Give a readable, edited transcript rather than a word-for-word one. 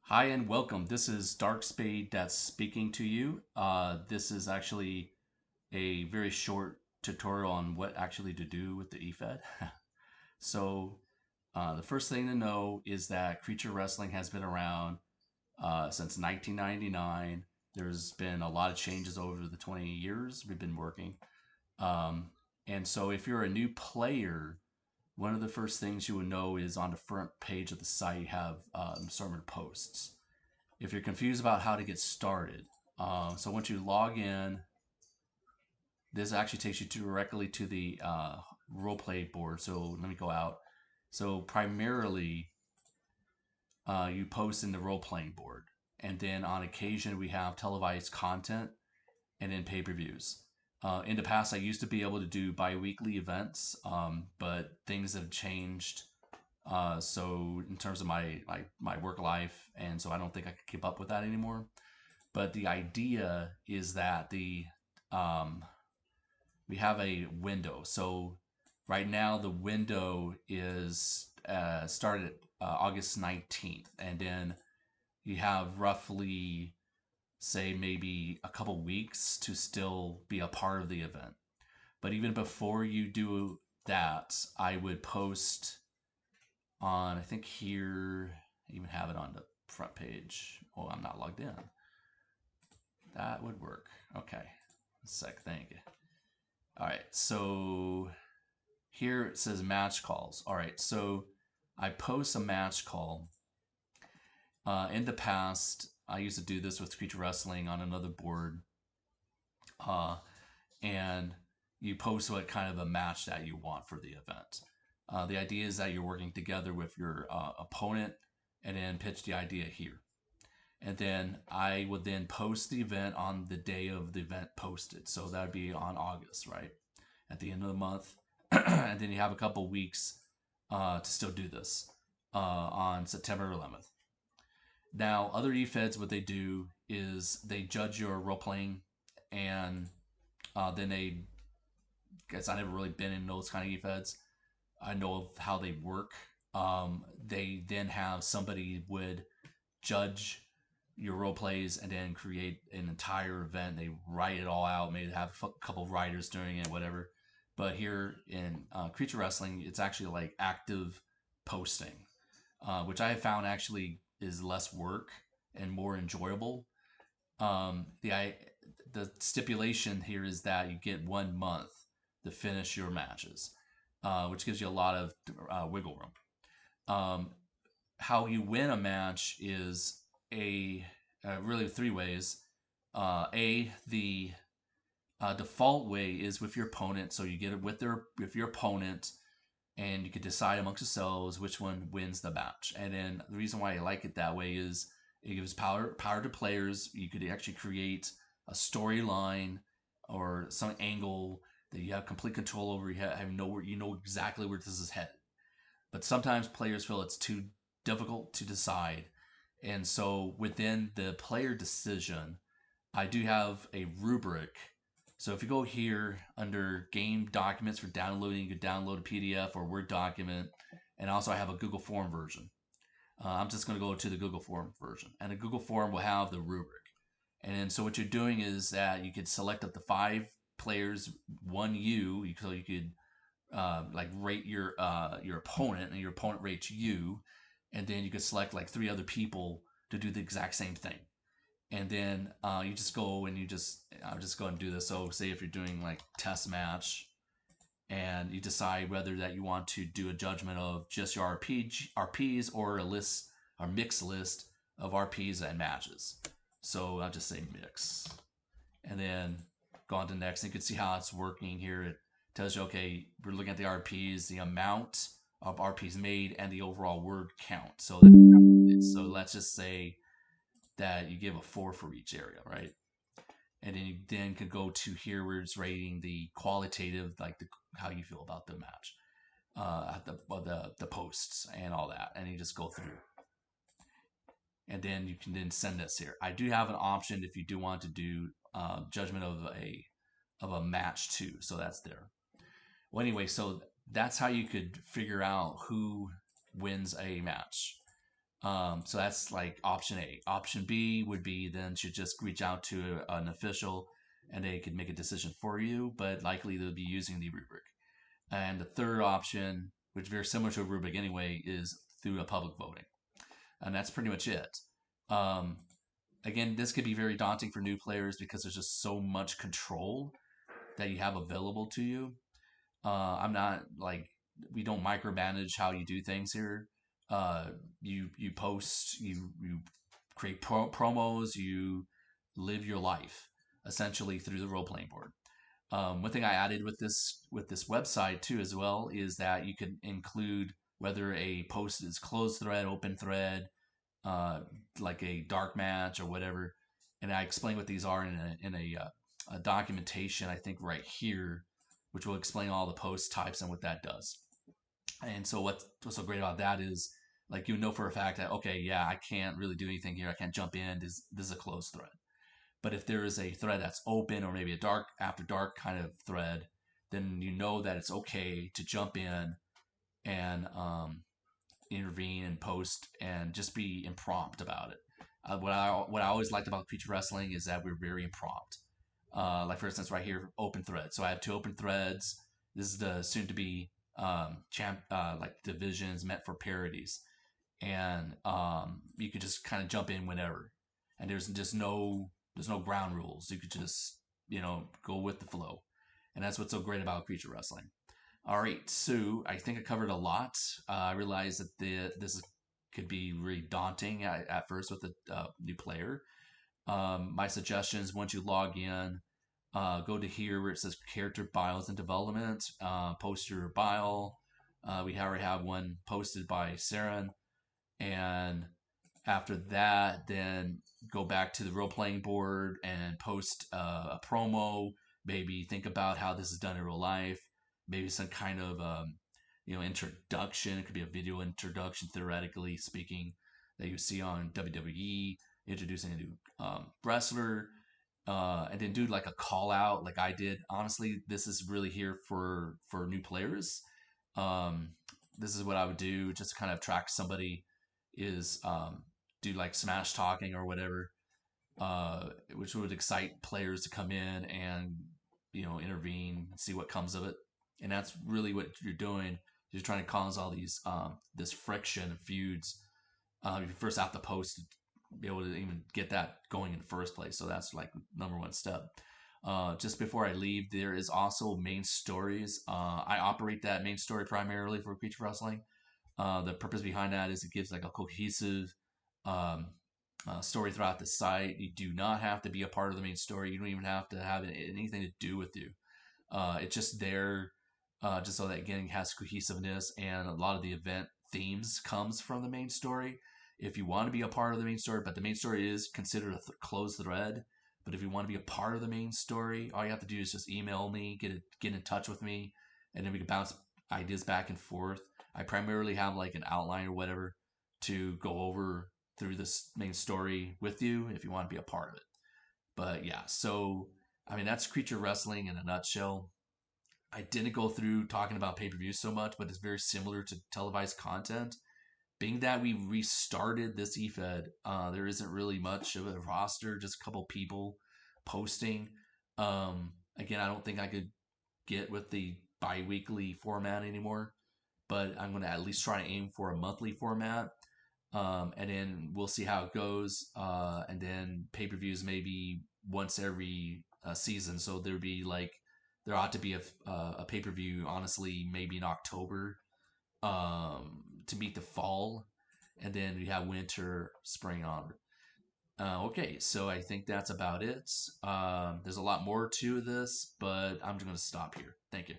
Hi and welcome. This is Dark Spade that's speaking to you. This is actually a very short tutorial on what actually to do with the eFed. The first thing to know is that Creature Wrestling has been around since 1999. There's been a lot of changes over the 20 years we've been working. Um, and so if you're a new player, one of the first things you would know is on the front page of the site, you have sermon posts. If you're confused about how to get started, so once you log in, this actually takes you directly to the roleplay board. So let me go out. So primarily, you post in the role playing board, and then on occasion we have televised content and then pay-per-views. In the past, I used to be able to do bi-weekly events, but things have changed. So in terms of my work life, and so I don't think I can keep up with that anymore. But the idea is that the we have a window. So right now the window is started August 19th, and then you have roughly say maybe a couple weeks to still be a part of the event. But even before you do that, I would post on, I think here, I even have it on the front page. Oh, I'm not logged in. That would work. Okay. Sec, thank you. All right, so here it says match calls. All right, so I post a match call. In the past, I used to do this with Creature Wrestling on another board, uh, and you post what kind of a match that you want for the event. The idea is that you're working together with your opponent and then pitch the idea here. And then I would then post the event on the day of the event posted. So that would be on August, right? At the end of the month. And then you have a couple weeks to still do this on September 11th. Now, other eFeds, what they do is they judge your role playing, and then they, guess I never really been in those kind of eFeds. I know of how they work. They then have somebody would judge your role plays and then create an entire event. They write it all out, maybe have a couple writers doing it, whatever. But here in Creature Wrestling, it's actually like active posting, which I have found actually is less work and more enjoyable. The stipulation here is that you get 1 month to finish your matches, which gives you a lot of wiggle room. How you win a match is a really three ways. The default way is with your opponent, so you get it with your opponent, and you can decide amongst yourselves which one wins the match. And then the reason why I like it that way is it gives power to players. You could actually create a storyline or some angle that you have complete control over. You know exactly where this is headed. But sometimes players feel it's too difficult to decide. And so within the player decision, I do have a rubric. So if you go here under game documents for downloading, you could download a PDF or Word document. And also I have a Google Form version. I'm just going to go to the Google Form version. And the Google Form will have the rubric. And so what you're doing is that you could select up to 5 players, one you, so you could like rate your opponent, and your opponent rates you, and then you could select like 3 other people to do the exact same thing. And then you just go and I'll just go and do this. So say if you're doing like test match, and you decide whether that you want to do a judgment of just your RPs or a list or mixed list of RPs and matches. So I'll just say mix, and then go on to next. And you can see how it's working here. It tells you, okay, we're looking at the RPs, the amount of RPs made, and the overall word count. So let's just say that you give a 4 for each area, right? And then you then could go to here where it's rating the qualitative, like how you feel about the match, the posts and all that, and you just go through. And then you can then send this here. I do have an option if you do want to do judgment of a match too, so that's there. Well, anyway, so that's how you could figure out who wins a match. So that's like option A. Option B would be then to just reach out to an official and they could make a decision for you, but likely they'll be using the rubric. And the third option, which is very similar to a rubric anyway, is through a public voting. And that's pretty much it. Um, Again, this could be very daunting for new players because there's just so much control that you have available to you. I'm not like we don't micromanage how you do things here. Uh, you post, you create promos, you live your life essentially through the role playing board. One thing I added with this website too as well is that you can include whether a post is closed thread, open thread, uh, like a dark match or whatever. And I explain what these are a documentation, I think right here, which will explain all the post types and what that does. And so what's so great about that is like you know for a fact that okay, yeah, I can't really do anything here. I can't jump in. This is a closed thread. But if there is a thread that's open or maybe a dark after dark kind of thread, then you know that it's okay to jump in and intervene and post and just be impromptu about it. What I always liked about Creature Wrestling is that we're very impromptu. Like for instance, right here, open thread. So I have two open threads. This is the soon to be like divisions meant for parodies, and you could just kind of jump in whenever, and there's no ground rules. You could just go with the flow, and that's what's so great about Creature Wrestling. All right, so I think I covered a lot. I realized that this could be really daunting at first with a new player. My suggestions once you log in, go to here where it says character bios and development, post your bio. We already have one posted by Saren. And after that, then go back to the role playing board and post a promo. Maybe think about how this is done in real life. Maybe some kind of introduction. It could be a video introduction, theoretically speaking, that you see on WWE, introducing a new wrestler, and then do like a call out, like I did. Honestly, this is really here for new players. Um, this is what I would do just to kind of attract somebody is do like smash talking or whatever, which would excite players to come in and intervene, see what comes of it, and that's really what you're doing. You're trying to cause all these this friction and feuds. You first have to post to be able to even get that going in the first place. So that's like number one step. Just before I leave, there is also main stories. I operate that main story primarily for Creature Wrestling. The purpose behind that is it gives like a cohesive um, story throughout the site. You do not have to be a part of the main story. You don't even have to have anything to do with you. It's just there, just so that again has cohesiveness, and a lot of the event themes comes from the main story. If you want to be a part of the main story, but the main story is considered a closed thread. But if you want to be a part of the main story, all you have to do is just email me, get in touch with me, and then we can bounce ideas back and forth. I primarily have like an outline or whatever to go over through this main story with you if you want to be a part of it. But yeah, so I mean that's Creature Wrestling in a nutshell. I didn't go through talking about pay per view so much, but it's very similar to televised content. Being that we restarted this eFed, there isn't really much of a roster, just a couple people posting. Again, I don't think I could get with the bi weekly format anymore, but I'm going to at least try to aim for a monthly format. And then we'll see how it goes. And then pay per views maybe once every season. So there ought to be a pay per view, honestly, maybe in October to meet the fall. And then we have winter, spring onward. Okay, so I think that's about it. There's a lot more to this, but I'm just going to stop here. Thank you.